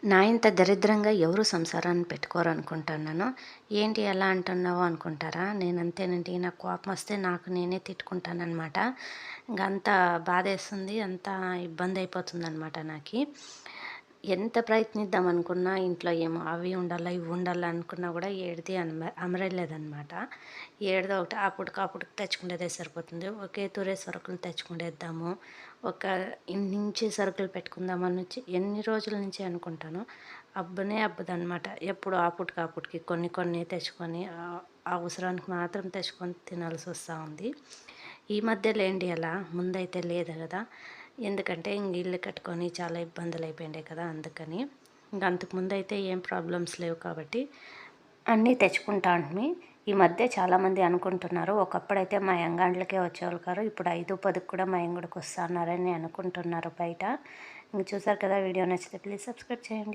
నా ఇంత దరిద్రంగా ఎవరు సంసారాన్ని పెట్టుకోరనుకుంటున్నాను. ఏంటి ఎలా అంటున్నావు అనుకుంటారా? నేనంతేనండి. నాకు కోపమొస్తే నాకు నేనే తిట్టుకుంటాననమాట. అంత బాధేస్తుంది. అంత ఇబ్బందయిపోతుందనమాట నాకి. ఎంత ప్రయత్నిద్దాం అనుకున్నా ఇంట్లో ఏమో అవి ఉండాలా, ఇవి ఉండాలా అనుకున్నా గూడా ఏడిది అమరలేదనమాట. ఏడిదో ఒకటి అప్పటికప్పుడుకి తెచ్చుకునేదే సరిపోతుంది. ఒకే తూరే సరుకులు తెచ్చుకునేద్దాము. ఒక ఇన్నించి సరుకులు పెట్టుకుందామనొచ్చి ఎన్ని రోజుల నుంచి అనుకుంటానో, అబ్బనే అబ్బదనమాట. ఎప్పుడు అప్పటికి కొన్ని కొన్ని తెచ్చుకొని అవసరానికి మాత్రం తెచ్చుకొని తినాల్సొస్తా ఉంది. ఈ మధ్యలో ఏంటి అలా, ముందైతే లేదు గదా! ఎందుకంటే ఇంక ఇల్లు కట్టుకొని చాలా ఇబ్బందులయిపోయిండే కదా! అందుకని. ఇంక అంతకుముందయితే ఏం ప్రాబ్లమ్స్ లేవు కాబట్టి అన్నీ తెచ్చుకుంటా ఉంటిమి. ఈ మధ్య చాలామంది అనుకుంటున్నారు, ఒకప్పుడైతే మా యంగాండ్లకే వచ్చేవాళ్ళు కాదు. ఇప్పుడు 5, 10కి కూడా మా ఎంగుడికి వస్తున్నారని అనుకుంటున్నారు బయట. ఇంక చూసారు కదా! వీడియో నచ్చితే ప్లీజ్ సబ్స్క్రైబ్ చేయండి.